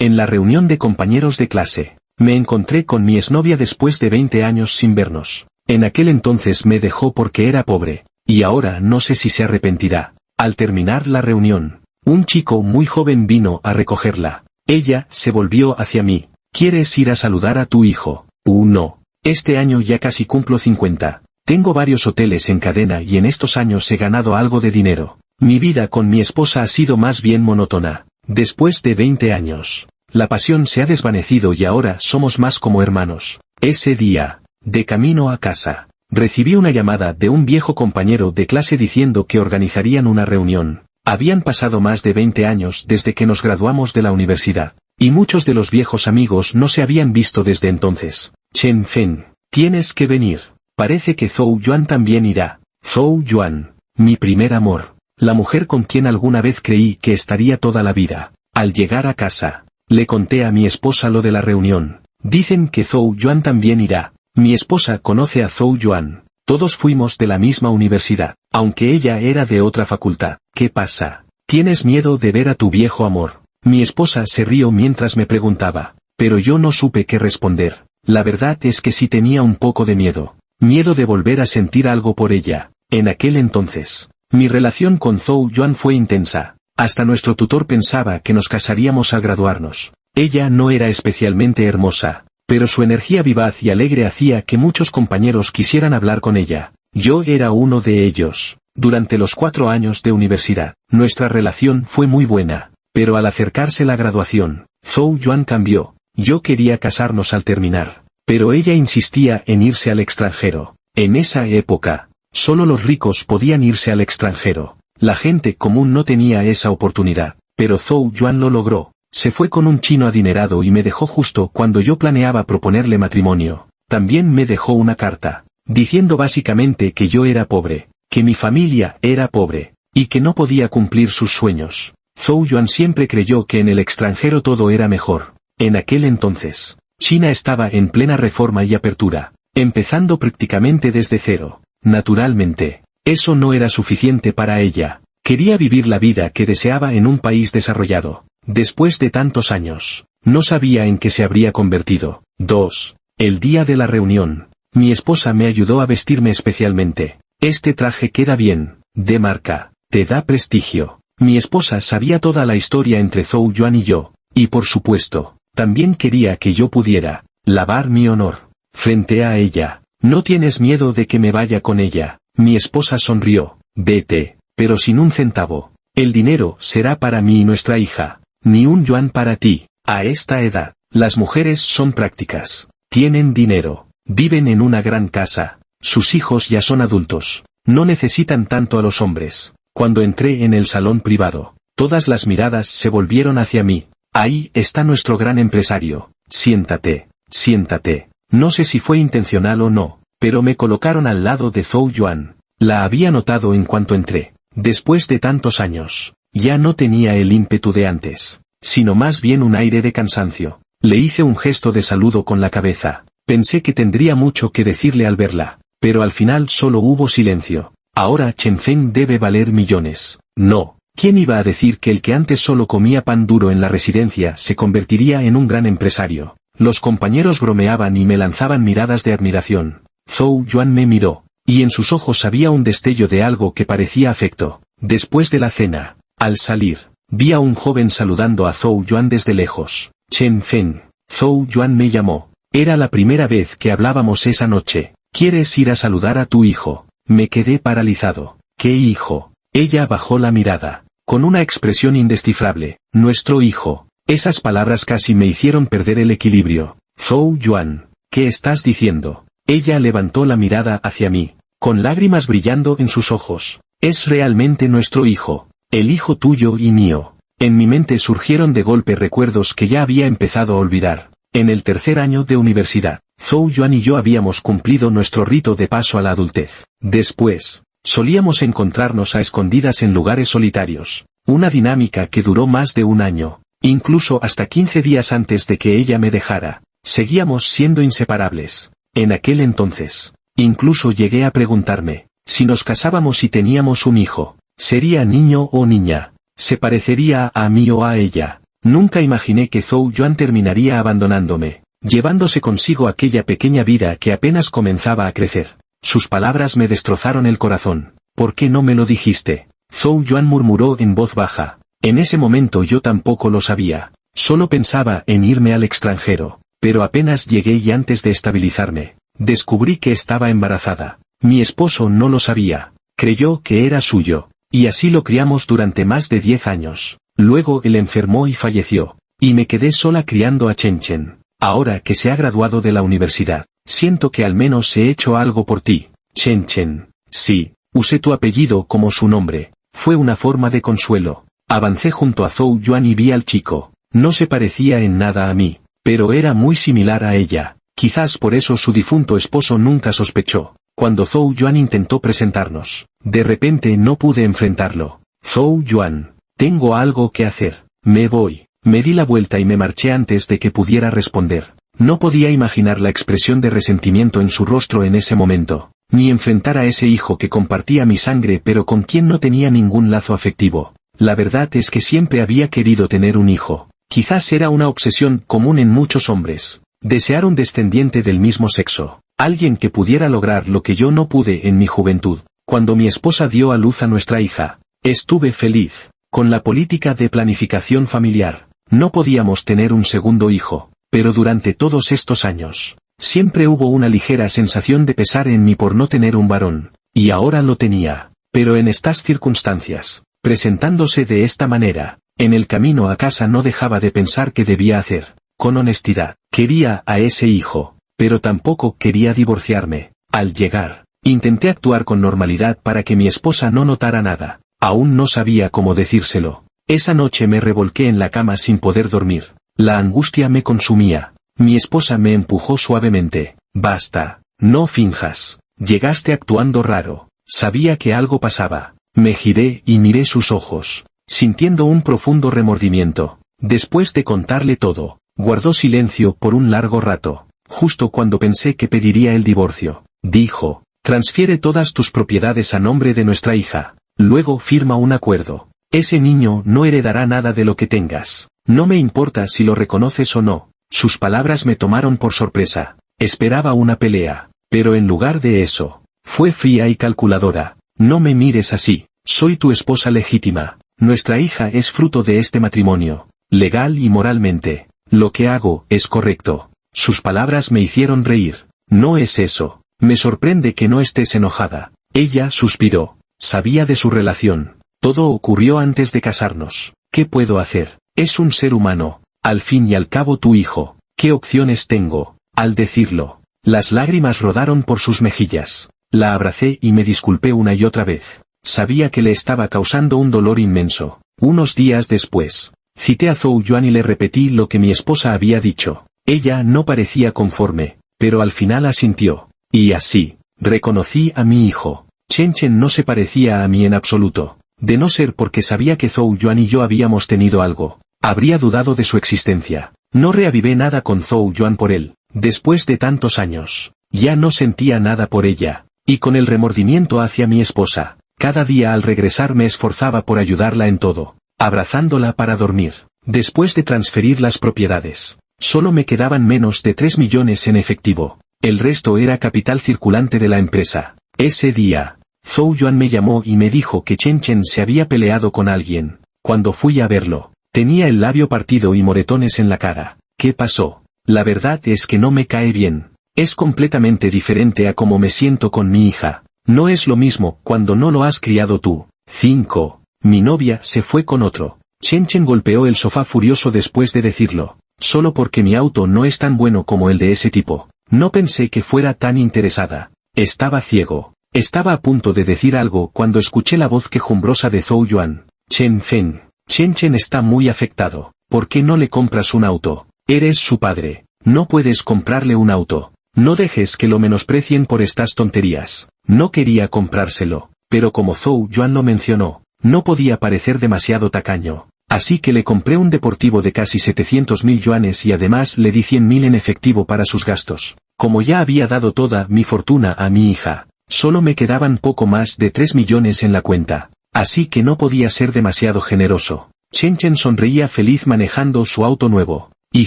En la reunión de compañeros de clase, me encontré con mi exnovia después de 20 años sin vernos. En aquel entonces me dejó porque era pobre, y ahora no sé si se arrepentirá. Al terminar la reunión, un chico muy joven vino a recogerla. Ella se volvió hacia mí. ¿Quieres ir a saludar a tu hijo? No. Este año ya casi cumplo 50. Tengo varios hoteles en cadena y en estos años he ganado algo de dinero. Mi vida con mi esposa ha sido más bien monótona. Después de 20 años, la pasión se ha desvanecido y ahora somos más como hermanos. Ese día, de camino a casa, recibí una llamada de un viejo compañero de clase diciendo que organizarían una reunión. Habían pasado más de 20 años desde que nos graduamos de la universidad, y muchos de los viejos amigos no se habían visto desde entonces. Chen Fen, tienes que venir. Parece que Zhou Yuan también irá. Zhou Yuan, mi primer amor, la mujer con quien alguna vez creí que estaría toda la vida. Al llegar a casa, le conté a mi esposa lo de la reunión. Dicen que Zhou Yuan también irá. Mi esposa conoce a Zhou Yuan. Todos fuimos de la misma universidad, aunque ella era de otra facultad. ¿Qué pasa? ¿Tienes miedo de ver a tu viejo amor? Mi esposa se rió mientras me preguntaba, pero yo no supe qué responder. La verdad es que sí tenía un poco de miedo. Miedo de volver a sentir algo por ella. En aquel entonces, mi relación con Zhou Yuan fue intensa. Hasta nuestro tutor pensaba que nos casaríamos al graduarnos. Ella no era especialmente hermosa, pero su energía vivaz y alegre hacía que muchos compañeros quisieran hablar con ella. Yo era uno de ellos. Durante los 4 años de universidad, nuestra relación fue muy buena, pero al acercarse la graduación, Zhou Yuan cambió. Yo quería casarnos al terminar, pero ella insistía en irse al extranjero. En esa época, solo los ricos podían irse al extranjero. La gente común no tenía esa oportunidad, pero Zhou Yuan lo logró. Se fue con un chino adinerado y me dejó justo cuando yo planeaba proponerle matrimonio. También me dejó una carta, diciendo básicamente que yo era pobre, que mi familia era pobre, y que no podía cumplir sus sueños. Zhou Yuan siempre creyó que en el extranjero todo era mejor. En aquel entonces, China estaba en plena reforma y apertura, empezando prácticamente desde cero. Naturalmente, eso no era suficiente para ella. Quería vivir la vida que deseaba en un país desarrollado. Después de tantos años, no sabía en qué se habría convertido. 2. El día de la reunión, mi esposa me ayudó a vestirme especialmente. Este traje queda bien, de marca, te da prestigio. Mi esposa sabía toda la historia entre Zhou Yuan y yo, y por supuesto, también quería que yo pudiera lavar mi honor frente a ella. ¿No tienes miedo de que me vaya con ella? Mi esposa sonrió. Vete, pero sin un centavo. El dinero será para mí y nuestra hija. Ni un yuan para ti. A esta edad, las mujeres son prácticas. Tienen dinero. Viven en una gran casa. Sus hijos ya son adultos. No necesitan tanto a los hombres. Cuando entré en el salón privado, todas las miradas se volvieron hacia mí. Ahí está nuestro gran empresario. Siéntate, siéntate. No sé si fue intencional o no, pero me colocaron al lado de Zhou Yuan. La había notado en cuanto entré. Después de tantos años, ya no tenía el ímpetu de antes, sino más bien un aire de cansancio. Le hice un gesto de saludo con la cabeza. Pensé que tendría mucho que decirle al verla, pero al final solo hubo silencio. Ahora Chen Feng debe valer millones. No. ¿Quién iba a decir que el que antes solo comía pan duro en la residencia se convertiría en un gran empresario? Los compañeros bromeaban y me lanzaban miradas de admiración. Zhou Yuan me miró, y en sus ojos había un destello de algo que parecía afecto. Después de la cena, al salir, vi a un joven saludando a Zhou Yuan desde lejos. Chen Feng, Zhou Yuan me llamó. Era la primera vez que hablábamos esa noche. ¿Quieres ir a saludar a tu hijo? Me quedé paralizado. ¿Qué hijo? Ella bajó la mirada, con una expresión indescifrable. Nuestro hijo. Esas palabras casi me hicieron perder el equilibrio. Zhou Yuan, ¿qué estás diciendo? Ella levantó la mirada hacia mí, con lágrimas brillando en sus ojos. Es realmente nuestro hijo, el hijo tuyo y mío. En mi mente surgieron de golpe recuerdos que ya había empezado a olvidar. En el tercer año de universidad, Zhou Yuan y yo habíamos cumplido nuestro rito de paso a la adultez. Después, solíamos encontrarnos a escondidas en lugares solitarios, una dinámica que duró más de un año. Incluso hasta 15 días antes de que ella me dejara, seguíamos siendo inseparables. En aquel entonces, incluso llegué a preguntarme, si nos casábamos y teníamos un hijo, ¿sería niño o niña? ¿Se parecería a mí o a ella? Nunca imaginé que Zhou Yuan terminaría abandonándome, llevándose consigo aquella pequeña vida que apenas comenzaba a crecer. Sus palabras me destrozaron el corazón. ¿Por qué no me lo dijiste? Zhou Yuan murmuró en voz baja. En ese momento yo tampoco lo sabía. Solo pensaba en irme al extranjero. Pero apenas llegué y antes de estabilizarme, descubrí que estaba embarazada. Mi esposo no lo sabía. Creyó que era suyo. Y así lo criamos durante más de 10 años. Luego él enfermó y falleció. Y me quedé sola criando a Chen Chen. Ahora que se ha graduado de la universidad, siento que al menos he hecho algo por ti. Chen Chen. Sí, usé tu apellido como su nombre. Fue una forma de consuelo. Avancé junto a Zhou Yuan y vi al chico. No se parecía en nada a mí, pero era muy similar a ella. Quizás por eso su difunto esposo nunca sospechó. Cuando Zhou Yuan intentó presentarnos, de repente no pude enfrentarlo. Zhou Yuan, tengo algo que hacer. Me voy. Me di la vuelta y me marché antes de que pudiera responder. No podía imaginar la expresión de resentimiento en su rostro en ese momento, ni enfrentar a ese hijo que compartía mi sangre pero con quien no tenía ningún lazo afectivo. La verdad es que siempre había querido tener un hijo. Quizás era una obsesión común en muchos hombres. Desear un descendiente del mismo sexo. Alguien que pudiera lograr lo que yo no pude en mi juventud. Cuando mi esposa dio a luz a nuestra hija, estuve feliz. Con la política de planificación familiar, no podíamos tener un segundo hijo, pero durante todos estos años, siempre hubo una ligera sensación de pesar en mí por no tener un varón, y ahora lo tenía, pero en estas circunstancias, presentándose de esta manera, en el camino a casa no dejaba de pensar qué debía hacer, con honestidad, quería a ese hijo, pero tampoco quería divorciarme. Al llegar, intenté actuar con normalidad para que mi esposa no notara nada, aún no sabía cómo decírselo. Esa noche me revolqué en la cama sin poder dormir. La angustia me consumía. Mi esposa me empujó suavemente. Basta, no finjas. Llegaste actuando raro. Sabía que algo pasaba. Me giré y miré sus ojos, sintiendo un profundo remordimiento. Después de contarle todo, guardó silencio por un largo rato. Justo cuando pensé que pediría el divorcio, dijo, transfiere todas tus propiedades a nombre de nuestra hija. Luego firma un acuerdo. Ese niño no heredará nada de lo que tengas. No me importa si lo reconoces o no. Sus palabras me tomaron por sorpresa. Esperaba una pelea, pero en lugar de eso, fue fría y calculadora. No me mires así. Soy tu esposa legítima. Nuestra hija es fruto de este matrimonio, legal y moralmente. Lo que hago es correcto. Sus palabras me hicieron reír. No es eso. Me sorprende que no estés enojada. Ella suspiró. Sabía de su relación. Todo ocurrió antes de casarnos. ¿Qué puedo hacer? Es un ser humano. Al fin y al cabo tu hijo. ¿Qué opciones tengo? Al decirlo, las lágrimas rodaron por sus mejillas. La abracé y me disculpé una y otra vez. Sabía que le estaba causando un dolor inmenso. Unos días después, cité a Zhou Yuan y le repetí lo que mi esposa había dicho. Ella no parecía conforme, pero al final asintió. Y así, reconocí a mi hijo. Chen Chen no se parecía a mí en absoluto. De no ser porque sabía que Zhou Yuan y yo habíamos tenido algo, habría dudado de su existencia. No reavivé nada con Zhou Yuan por él. Después de tantos años, ya no sentía nada por ella. Y con el remordimiento hacia mi esposa, cada día al regresar me esforzaba por ayudarla en todo, abrazándola para dormir. Después de transferir las propiedades, solo me quedaban menos de 3 millones en efectivo. El resto era capital circulante de la empresa. Ese día, Zhou Yuan me llamó y me dijo que Chen Chen se había peleado con alguien. Cuando fui a verlo, tenía el labio partido y moretones en la cara. ¿Qué pasó? La verdad es que no me cae bien. Es completamente diferente a cómo me siento con mi hija. No es lo mismo cuando no lo has criado tú. 5. Mi novia se fue con otro. Chen Chen golpeó el sofá furioso después de decirlo. Solo porque mi auto no es tan bueno como el de ese tipo. No pensé que fuera tan interesada. Estaba ciego. Estaba a punto de decir algo cuando escuché la voz quejumbrosa de Zhou Yuan. Chen Fen. Chen Chen está muy afectado. ¿Por qué no le compras un auto? Eres su padre. No puedes comprarle un auto. No dejes que lo menosprecien por estas tonterías. No quería comprárselo, pero como Zhou Yuan lo mencionó, no podía parecer demasiado tacaño. Así que le compré un deportivo de casi 700.000 yuanes y además le di 100.000 en efectivo para sus gastos. Como ya había dado toda mi fortuna a mi hija, solo me quedaban poco más de 3 millones en la cuenta. Así que no podía ser demasiado generoso. Chen Chen sonreía feliz manejando su auto nuevo. Y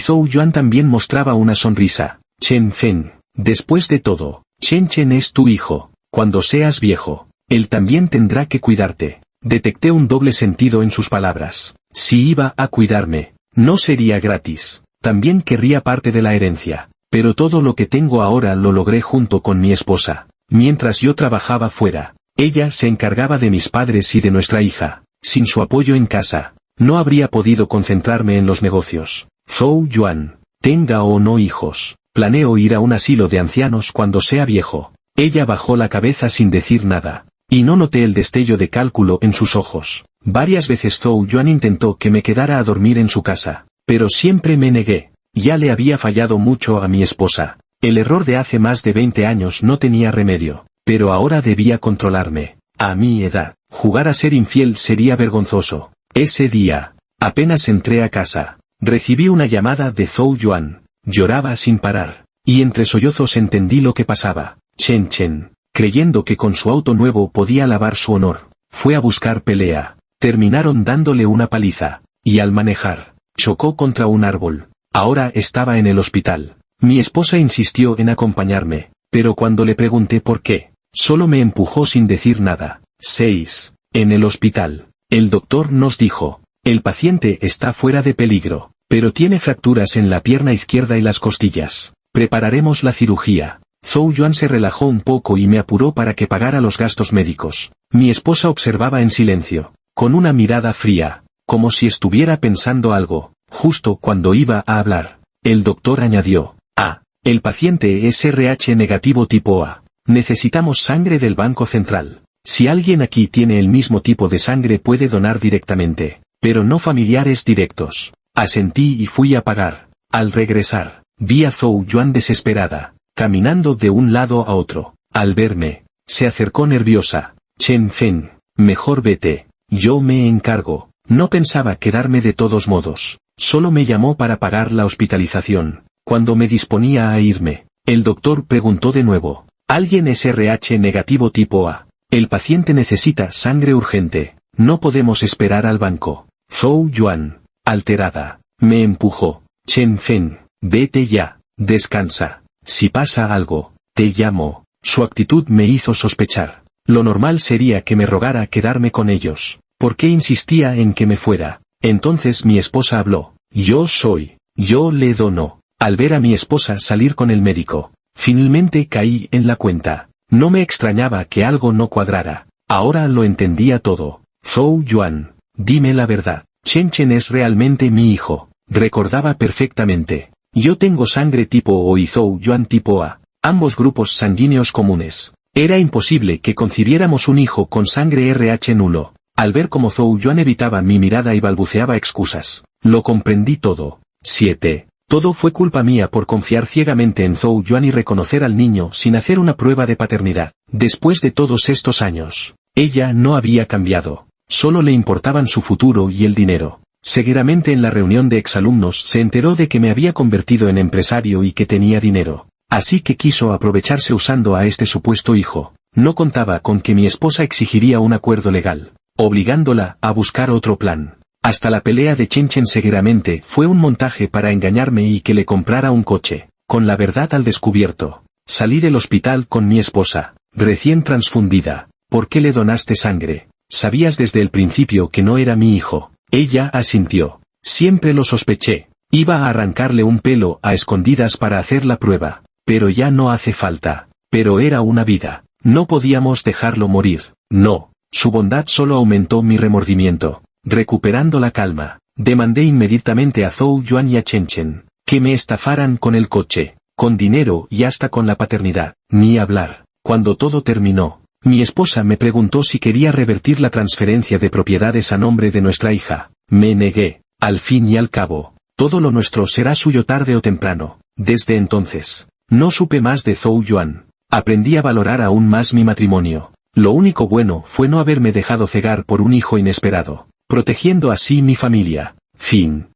Zhou Yuan también mostraba una sonrisa. Chen Fen, después de todo, Chen Chen es tu hijo. Cuando seas viejo, él también tendrá que cuidarte. Detecté un doble sentido en sus palabras. Si iba a cuidarme, no sería gratis. También querría parte de la herencia. Pero todo lo que tengo ahora lo logré junto con mi esposa. Mientras yo trabajaba fuera, ella se encargaba de mis padres y de nuestra hija. Sin su apoyo en casa, no habría podido concentrarme en los negocios. Zhou Yuan, tenga o no hijos, planeo ir a un asilo de ancianos cuando sea viejo. Ella bajó la cabeza sin decir nada, y no noté el destello de cálculo en sus ojos. Varias veces Zhou Yuan intentó que me quedara a dormir en su casa, pero siempre me negué. Ya le había fallado mucho a mi esposa. El error de hace más de 20 años no tenía remedio, pero ahora debía controlarme. A mi edad, jugar a ser infiel sería vergonzoso. Ese día, apenas entré a casa, recibí una llamada de Zhou Yuan. Lloraba sin parar, y entre sollozos entendí lo que pasaba. Chen Chen, creyendo que con su auto nuevo podía lavar su honor, fue a buscar pelea. Terminaron dándole una paliza, y al manejar, chocó contra un árbol. Ahora estaba en el hospital. Mi esposa insistió en acompañarme, pero cuando le pregunté por qué, solo me empujó sin decir nada. 6. En el hospital, el doctor nos dijo, el paciente está fuera de peligro, pero tiene fracturas en la pierna izquierda y las costillas. Prepararemos la cirugía. Zhou Yuan se relajó un poco y me apuró para que pagara los gastos médicos. Mi esposa observaba en silencio, con una mirada fría, como si estuviera pensando algo. Justo cuando iba a hablar, el doctor añadió, el paciente es RH negativo tipo A. Necesitamos sangre del Banco Central. Si alguien aquí tiene el mismo tipo de sangre puede donar directamente, pero no familiares directos. Asentí y fui a pagar. Al regresar, vi a Zhou Yuan desesperada, caminando de un lado a otro. Al verme, se acercó nerviosa. Chen Fen, mejor vete, yo me encargo. No pensaba quedarme de todos modos. Solo me llamó para pagar la hospitalización. Cuando me disponía a irme, el doctor preguntó de nuevo. ¿Alguien es RH negativo tipo A? El paciente necesita sangre urgente. No podemos esperar al banco. Zhou Yuan, alterada, me empujó. Chen Fen, vete ya, descansa. Si pasa algo, te llamo. Su actitud me hizo sospechar. Lo normal sería que me rogara quedarme con ellos. ¿Por qué insistía en que me fuera? Entonces mi esposa habló. Yo le dono. Al ver a mi esposa salir con el médico, finalmente caí en la cuenta. No me extrañaba que algo no cuadrara. Ahora lo entendía todo. Zhou Yuan, dime la verdad. Chen Chen es realmente mi hijo. Recordaba perfectamente. Yo tengo sangre tipo O y Zhou Yuan tipo A. Ambos grupos sanguíneos comunes. Era imposible que concibiéramos un hijo con sangre RH nulo. Al ver cómo Zhou Yuan evitaba mi mirada y balbuceaba excusas, lo comprendí todo. 7. Todo fue culpa mía por confiar ciegamente en Zhou Yuan y reconocer al niño sin hacer una prueba de paternidad. Después de todos estos años, ella no había cambiado. Solo le importaban su futuro y el dinero. Seguramente en la reunión de exalumnos se enteró de que me había convertido en empresario y que tenía dinero. Así que quiso aprovecharse usando a este supuesto hijo. No contaba con que mi esposa exigiría un acuerdo legal, obligándola a buscar otro plan. Hasta la pelea de Chen Chen seguramente fue un montaje para engañarme y que le comprara un coche. Con la verdad al descubierto, salí del hospital con mi esposa, recién transfundida. ¿Por qué le donaste sangre? Sabías desde el principio que no era mi hijo. Ella asintió. Siempre lo sospeché. Iba a arrancarle un pelo a escondidas para hacer la prueba. Pero ya no hace falta. Pero era una vida. No podíamos dejarlo morir. No. Su bondad solo aumentó mi remordimiento. Recuperando la calma, demandé inmediatamente a Zhou Yuan y a Chen Chen que me estafaran con el coche, con dinero y hasta con la paternidad. Ni hablar. Cuando todo terminó, mi esposa me preguntó si quería revertir la transferencia de propiedades a nombre de nuestra hija. Me negué. Al fin y al cabo, todo lo nuestro será suyo tarde o temprano. Desde entonces, no supe más de Zhou Yuan. Aprendí a valorar aún más mi matrimonio. Lo único bueno fue no haberme dejado cegar por un hijo inesperado, protegiendo así mi familia. Fin.